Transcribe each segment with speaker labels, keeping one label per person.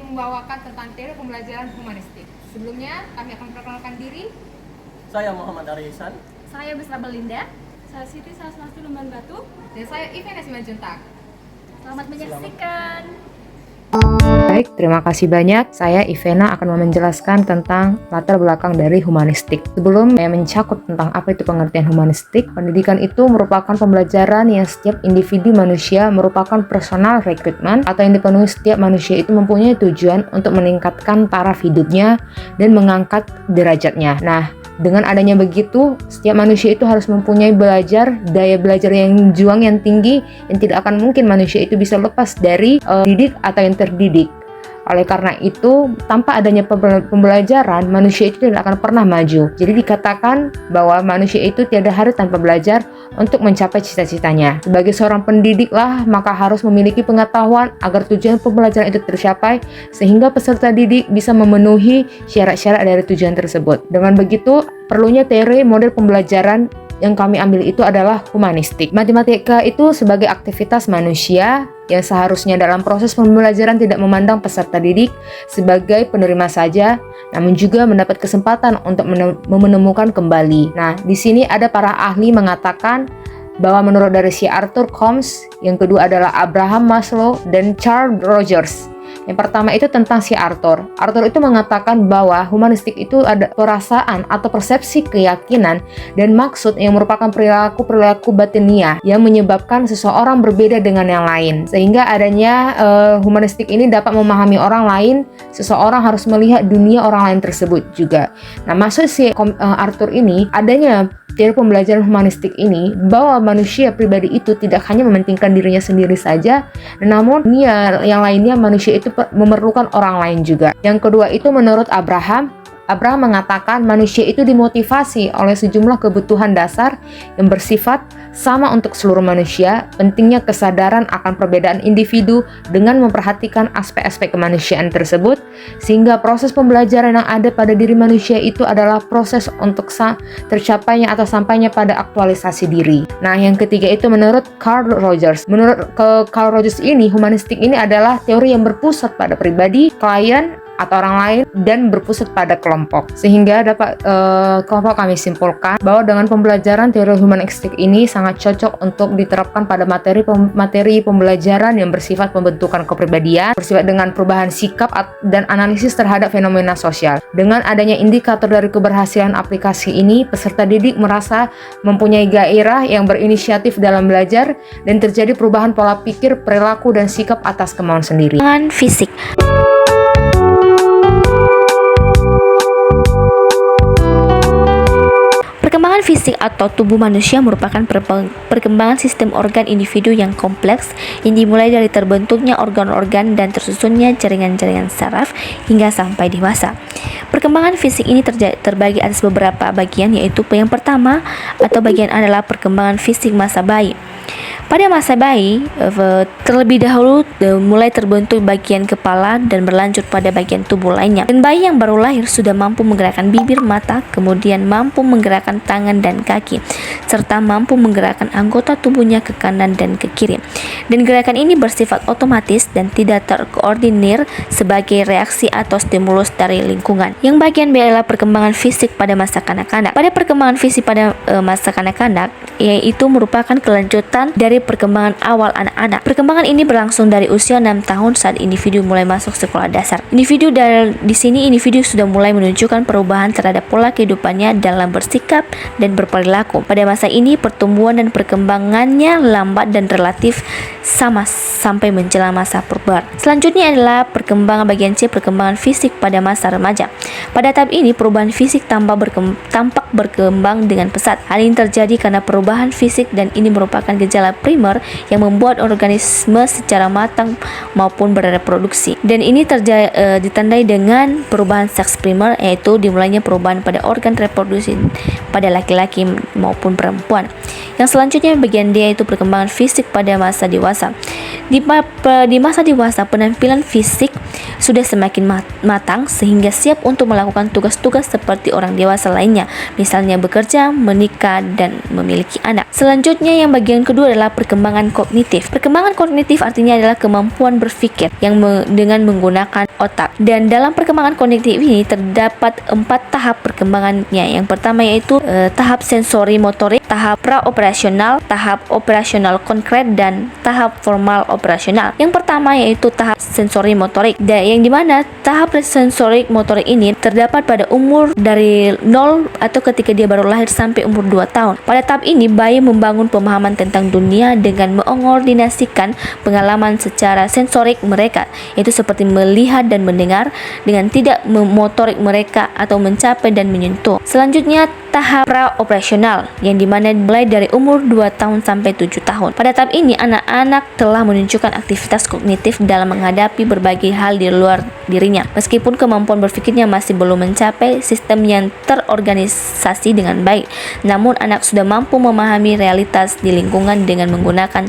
Speaker 1: membawakan tentang teori pembelajaran humanistik. Sebelumnya, kami akan memperkenalkan diri.
Speaker 2: Saya Muhammad Arisan.
Speaker 3: Saya Besra Belinda. Saya Siti Sasnasti Lumban Batu.
Speaker 1: Dan saya Ivena Simanjuntak.
Speaker 3: Selamat menyaksikan.
Speaker 4: Baik, terima kasih banyak. Saya Ivena akan menjelaskan tentang latar belakang dari humanistik. Sebelum saya mencakup tentang apa itu pengertian humanistik, pendidikan itu merupakan pembelajaran yang setiap individu manusia merupakan personal recruitment atau yang dipenuhi setiap manusia itu mempunyai tujuan untuk meningkatkan taraf hidupnya dan mengangkat derajatnya. Nah, dengan adanya begitu, setiap manusia itu harus mempunyai daya belajar yang juang yang tinggi, yang tidak akan mungkin manusia itu bisa lepas dari didik atau yang terdidik. Oleh karena itu, tanpa adanya pembelajaran, manusia itu tidak akan pernah maju. Jadi dikatakan bahwa manusia itu tiada hari tanpa belajar untuk mencapai cita-citanya. Sebagai seorang pendidik maka harus memiliki pengetahuan agar tujuan pembelajaran itu tercapai, sehingga peserta didik bisa memenuhi syarat-syarat dari tujuan tersebut. Dengan begitu, perlunya teori model pembelajaran yang kami ambil itu adalah humanistik. Matematika itu sebagai aktivitas manusia yang seharusnya dalam proses pembelajaran tidak memandang peserta didik sebagai penerima saja, namun juga mendapat kesempatan untuk menemukan kembali. Nah, di sini ada para ahli mengatakan bahwa menurut dari si Arthur Combs, yang kedua adalah Abraham Maslow dan Carl Rogers. Yang pertama itu tentang si Arthur. Arthur itu mengatakan bahwa humanistik itu ada perasaan atau persepsi keyakinan dan maksud yang merupakan perilaku batiniah yang menyebabkan seseorang berbeda dengan yang lain. Sehingga adanya humanistik ini dapat memahami orang lain, seseorang harus melihat dunia orang lain tersebut juga. Nah, maksud si Arthur ini adanya teori pembelajaran humanistik ini bahwa manusia pribadi itu tidak hanya mementingkan dirinya sendiri saja, namun dunia yang lainnya manusia itu memerlukan orang lain juga. Yang kedua itu menurut Abraham mengatakan manusia itu dimotivasi oleh sejumlah kebutuhan dasar yang bersifat sama untuk seluruh manusia. Pentingnya kesadaran akan perbedaan individu dengan memperhatikan aspek-aspek kemanusiaan tersebut, sehingga proses pembelajaran yang ada pada diri manusia itu adalah proses untuk tercapainya atau sampainya pada aktualisasi diri. Nah, yang ketiga itu menurut Carl Rogers. Menurut Carl Rogers ini, humanistik ini adalah teori yang berpusat pada pribadi, klien, atau orang lain dan berpusat pada kelompok. Sehingga dapat kelompok kami simpulkan bahwa dengan pembelajaran teori humanistik ini sangat cocok untuk diterapkan pada materi pembelajaran yang bersifat pembentukan kepribadian, bersifat dengan perubahan sikap dan analisis terhadap fenomena sosial. Dengan adanya indikator dari keberhasilan aplikasi ini, peserta didik merasa mempunyai gairah yang berinisiatif dalam belajar dan terjadi perubahan pola pikir, perilaku, dan sikap atas kemauan sendiri.
Speaker 3: Fisik. Perkembangan fisik atau tubuh manusia merupakan perkembangan sistem organ individu yang kompleks yang dimulai dari terbentuknya organ-organ dan tersusunnya jaringan-jaringan saraf hingga sampai dewasa. Perkembangan fisik ini terbagi atas beberapa bagian, yaitu yang pertama atau bagian adalah perkembangan fisik masa bayi. Pada masa bayi, terlebih dahulu mulai terbentuk bagian kepala dan berlanjut pada bagian tubuh lainnya. Dan bayi yang baru lahir sudah mampu menggerakkan bibir, mata, kemudian mampu menggerakkan tangan dan kaki, serta mampu menggerakkan anggota tubuhnya ke kanan dan ke kiri. Dan gerakan ini bersifat otomatis dan tidak terkoordinir sebagai reaksi atau stimulus dari lingkungan. Yang bagian B adalah perkembangan fisik pada masa kanak-kanak. Pada perkembangan fisik pada masa kanak-kanak, yaitu merupakan kelanjutan dari perkembangan awal anak-anak. Perkembangan ini berlangsung dari usia 6 tahun saat individu mulai masuk sekolah dasar. Di sini individu sudah mulai menunjukkan perubahan terhadap pola kehidupannya dalam bersikap dan berperilaku. Pada masa ini pertumbuhan dan perkembangannya lambat dan relatif sama sampai menjelang masa puber. Selanjutnya adalah perkembangan bagian C, perkembangan fisik pada masa remaja. Pada tahap ini perubahan fisik tampak berkembang dengan pesat. Hal ini terjadi karena perubahan fisik dan ini merupakan gejala primer yang membuat organisme secara matang maupun bereproduksi. Dan ini ditandai dengan perubahan seks primer, yaitu dimulainya perubahan pada organ reproduksi pada laki-laki maupun perempuan. Yang selanjutnya bagian D, yaitu perkembangan fisik pada masa dewasa. Di masa dewasa, penampilan fisik sudah semakin matang sehingga siap untuk melakukan tugas-tugas seperti orang dewasa lainnya, misalnya bekerja, menikah, dan memiliki anak. Selanjutnya, yang bagian kedua adalah perkembangan kognitif. Perkembangan kognitif artinya adalah kemampuan berpikir yang dengan menggunakan otak. Dan dalam perkembangan kognitif ini terdapat 4 tahap perkembangannya. Yang pertama yaitu tahap sensori motorik, tahap pra-operasional, tahap operasional konkret, dan tahap formal operasional. Yang pertama yaitu tahap sensori motorik, yang dimana tahap sensori motorik ini terdapat pada umur dari 0 atau ketika dia baru lahir sampai umur 2 tahun. Pada tahap ini, bayi membangun pemahaman tentang dunia dengan mengordinasikan pengalaman secara sensorik mereka, yaitu seperti melihat dan mendengar, dengan tidak memotorik mereka atau mencapai dan menyentuh. Selanjutnya, tahap pra-operasional, yang dimana mulai dari umur 2 tahun sampai 7 tahun. Pada tahap ini, anak-anak telah menunjukkan aktivitas kognitif dalam menghadapi berbagai hal di luar dirinya. Meskipun kemampuan berpikirnya masih belum mencapai sistem yang terorganisasi dengan baik, namun anak sudah mampu memahami realitas di lingkungan dengan menggunakan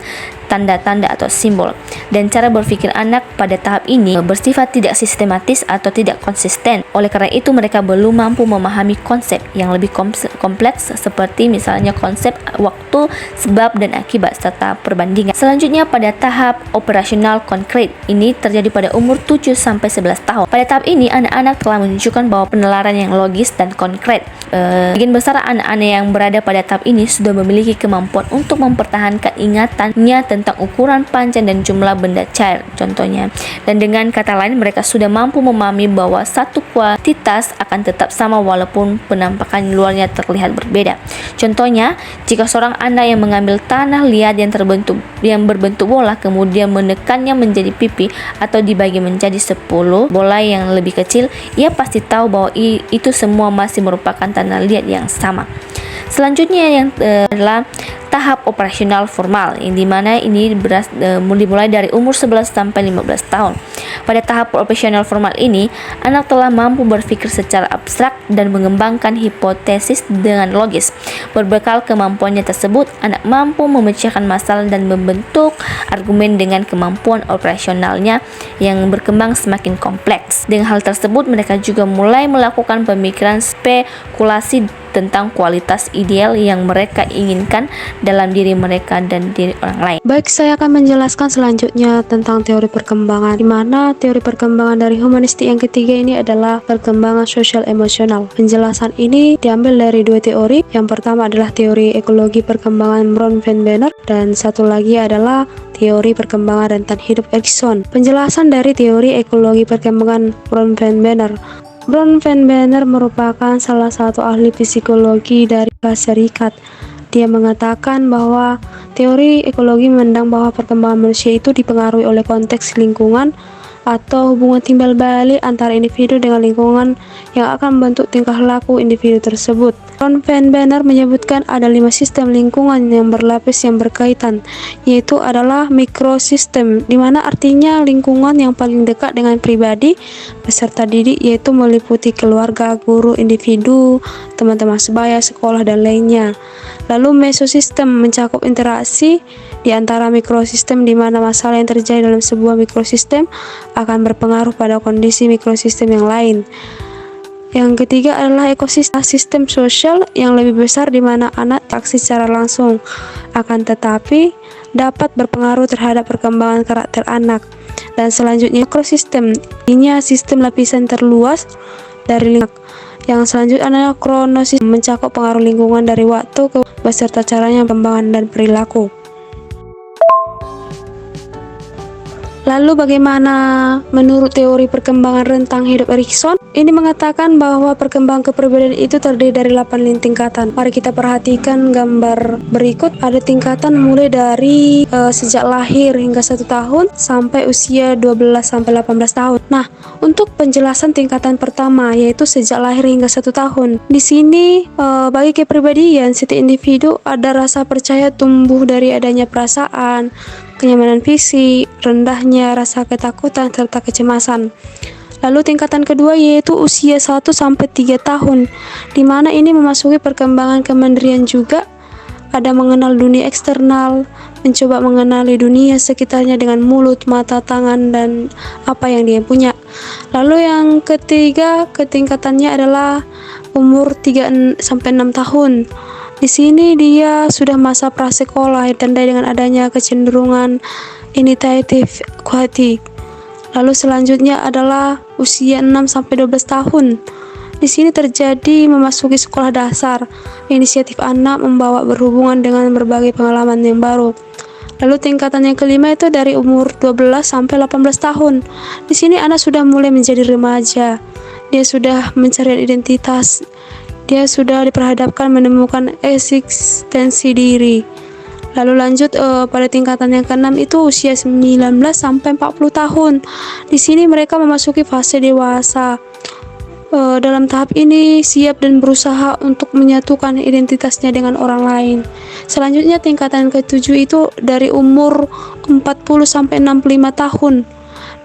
Speaker 3: tanda-tanda atau simbol. Dan cara berpikir anak pada tahap ini bersifat tidak sistematis atau tidak konsisten. Oleh karena itu, mereka belum mampu memahami konsep yang lebih kompleks seperti misalnya konsep waktu, sebab dan akibat, serta perbandingan. Selanjutnya, pada tahap operasional konkret, ini terjadi pada umur 7 sampai 11 tahun. Pada tahap ini, anak-anak telah menunjukkan bahwa penalaran yang logis dan konkret. Sebagian besar anak-anak yang berada pada tahap ini sudah memiliki kemampuan untuk mempertahankan ingatannya tentang ukuran, panjang, dan jumlah benda cair, contohnya. Dan dengan kata lain, mereka sudah mampu memahami bahwa satu kuantitas akan tetap sama walaupun penampakan luarnya terlihat berbeda. Contohnya, jika seorang anak yang mengambil tanah liat yang berbentuk bola, kemudian menekannya menjadi pipi atau dibagi menjadi 10 bola yang lebih kecil, ia pasti tahu bahwa itu semua masih merupakan tanah liat yang sama. Selanjutnya yang adalah tahap operasional formal, yang dimana ini dimulai dari umur 11 sampai 15 tahun. Pada tahap operasional formal ini, anak telah mampu berpikir secara abstrak dan mengembangkan hipotesis dengan logis. Berbekal kemampuannya tersebut, anak mampu memecahkan masalah dan membentuk argumen dengan kemampuan operasionalnya yang berkembang semakin kompleks. Dengan hal tersebut, mereka juga mulai melakukan pemikiran spekulasi tentang kualitas ideal yang mereka inginkan dalam diri mereka dan diri orang lain.
Speaker 5: Baik, saya akan menjelaskan selanjutnya tentang teori perkembangan, di mana teori perkembangan dari humanistik yang ketiga ini adalah perkembangan sosial emosional. Penjelasan ini diambil dari 2 teori. Yang pertama adalah teori ekologi perkembangan Bron van Benner, dan satu lagi adalah teori perkembangan rentan hidup Erikson. Penjelasan dari teori ekologi perkembangan Bron van Benner. Bron van Benner merupakan salah satu ahli psikologi dari Amerika Serikat. Dia mengatakan bahwa teori ekologi memandang bahwa perkembangan manusia itu dipengaruhi oleh konteks lingkungan atau hubungan timbal balik antara individu dengan lingkungan yang akan membentuk tingkah laku individu tersebut. Bron van Benner menyebutkan ada 5 sistem lingkungan yang berlapis yang berkaitan, yaitu adalah mikrosistem, di mana artinya lingkungan yang paling dekat dengan pribadi peserta didik, yaitu meliputi keluarga, guru, individu, teman-teman sebaya, sekolah, dan lainnya. Lalu mesosistem mencakup interaksi di antara mikrosistem, di mana masalah yang terjadi dalam sebuah mikrosistem akan berpengaruh pada kondisi mikrosistem yang lain. Yang ketiga adalah ekosistem, sistem sosial yang lebih besar di mana anak interaksi secara langsung, akan tetapi dapat berpengaruh terhadap perkembangan karakter anak. Dan selanjutnya mikrosistem, ini sistem lapisan terluas dari lingkungan. Yang selanjutnya adalah kronosistem, mencakup pengaruh lingkungan dari waktu ke beserta caranya perkembangan dan perilaku. Lalu bagaimana menurut teori perkembangan rentang hidup Erikson? Ini mengatakan bahwa perkembangan kepribadian itu terdiri dari 8 tingkatan. Mari kita perhatikan gambar berikut. Ada tingkatan mulai dari sejak lahir hingga 1 tahun sampai usia 12 sampai 18 tahun. Nah, untuk penjelasan tingkatan pertama yaitu sejak lahir hingga 1 tahun. Di sini bagi kepribadian setiap individu ada rasa percaya tumbuh dari adanya perasaan, kenyamanan fisik, rendahnya rasa ketakutan serta kecemasan. Lalu tingkatan kedua yaitu usia 1 sampai 3 tahun, di mana ini memasuki perkembangan kemandirian juga. ada mengenal dunia eksternal, mencoba mengenali dunia sekitarnya dengan mulut, mata, tangan, dan apa yang dia punya. Lalu yang ketiga, ketingkatannya adalah umur 3-6 tahun. Di sini dia sudah masa prasekolah, ditandai dengan adanya kecenderungan initiatif kuatik. Lalu selanjutnya adalah usia 6-12 tahun. Di sini terjadi memasuki sekolah dasar. Inisiatif anak membawa berhubungan dengan berbagai pengalaman yang baru. Lalu tingkatan yang kelima itu dari umur 12 sampai 18 tahun. Di sini anak sudah mulai menjadi remaja. Dia sudah mencari identitas. Dia sudah diperhadapkan menemukan eksistensi diri. Lalu lanjut pada tingkatan yang keenam itu usia 19 sampai 40 tahun. Di sini mereka memasuki fase dewasa. Dalam tahap ini siap dan berusaha untuk menyatukan identitasnya dengan orang lain. Selanjutnya tingkatan ketujuh itu dari umur 40 sampai 65 tahun.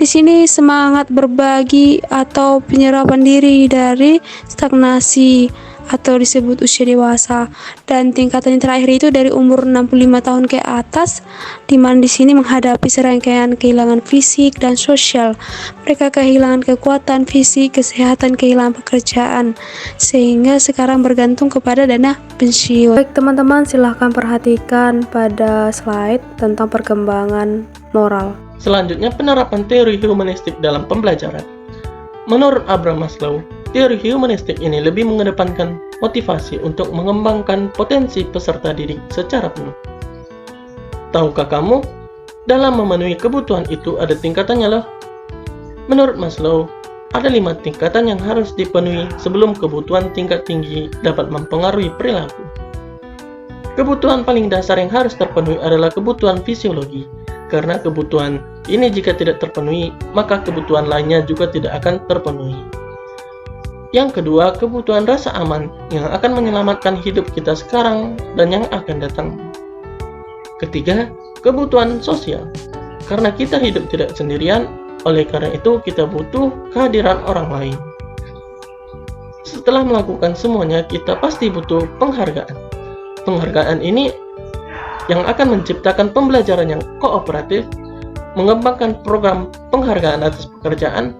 Speaker 5: Di sini semangat berbagi atau penyerapan diri dari stagnasi atau disebut usia dewasa. Dan tingkatan yang terakhir itu dari umur 65 tahun ke atas, di mana di sini menghadapi serangkaian kehilangan fisik dan sosial. Mereka kehilangan kekuatan fisik, kesehatan, kehilangan pekerjaan, sehingga sekarang bergantung kepada dana pensiun. Baik teman-teman, silahkan perhatikan pada slide tentang perkembangan moral.
Speaker 2: Selanjutnya, penerapan teori humanistik dalam pembelajaran. Menurut Abraham Maslow, teori humanistik ini lebih mengedepankan motivasi untuk mengembangkan potensi peserta didik secara penuh. Tahukah kamu, dalam memenuhi kebutuhan itu ada tingkatannya loh. Menurut Maslow, ada 5 tingkatan yang harus dipenuhi sebelum kebutuhan tingkat tinggi dapat mempengaruhi perilaku. Kebutuhan paling dasar yang harus terpenuhi adalah kebutuhan fisiologi, karena kebutuhan ini jika tidak terpenuhi, maka kebutuhan lainnya juga tidak akan terpenuhi. Yang kedua, kebutuhan rasa aman yang akan menyelamatkan hidup kita sekarang dan yang akan datang. Ketiga, kebutuhan sosial. Karena kita hidup tidak sendirian, oleh karena itu kita butuh kehadiran orang lain. Setelah melakukan semuanya, kita pasti butuh penghargaan. Penghargaan ini yang akan menciptakan pembelajaran yang kooperatif, mengembangkan program penghargaan atas pekerjaan,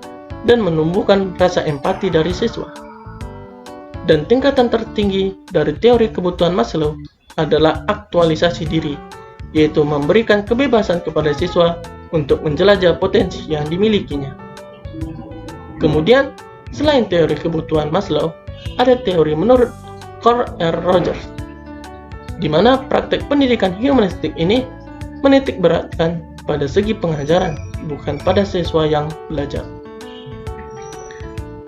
Speaker 2: dan menumbuhkan rasa empati dari siswa. Dan tingkatan tertinggi dari teori kebutuhan Maslow adalah aktualisasi diri, yaitu memberikan kebebasan kepada siswa untuk menjelajah potensi yang dimilikinya. Kemudian, selain teori kebutuhan Maslow, ada teori menurut Carl R. Rogers, di mana praktek pendidikan humanistik ini menitik beratkan pada segi pengajaran, bukan pada siswa yang belajar.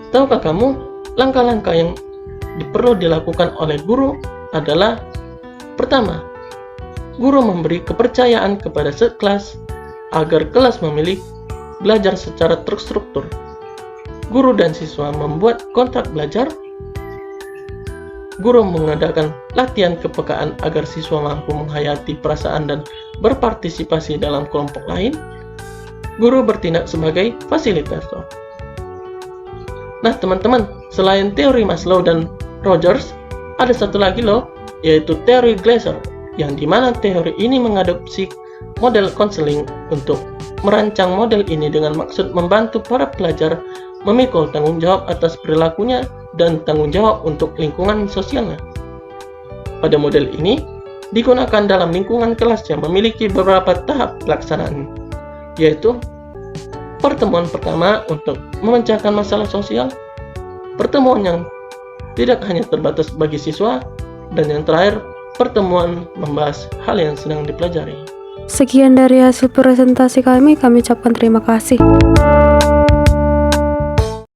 Speaker 2: Tahukah kamu, langkah-langkah yang perlu dilakukan oleh guru adalah: pertama, guru memberi kepercayaan kepada sekelas agar kelas memilih belajar secara terstruktur. Guru dan siswa membuat kontrak belajar. Guru mengadakan latihan kepekaan agar siswa mampu menghayati perasaan dan berpartisipasi dalam kelompok lain. Guru bertindak sebagai fasilitator. Nah teman-teman, selain teori Maslow dan Rogers, ada satu lagi loh, yaitu teori Glasser, yang dimana teori ini mengadopsi model konseling untuk merancang model ini dengan maksud membantu para pelajar memikul tanggung jawab atas perilakunya dan tanggung jawab untuk lingkungan sosialnya. Pada model ini digunakan dalam lingkungan kelas yang memiliki beberapa tahap pelaksanaan, yaitu pertemuan pertama untuk memecahkan masalah sosial, pertemuan yang tidak hanya terbatas bagi siswa, dan yang terakhir, pertemuan membahas hal yang sedang dipelajari.
Speaker 5: Sekian dari hasil presentasi kami ucapkan terima kasih.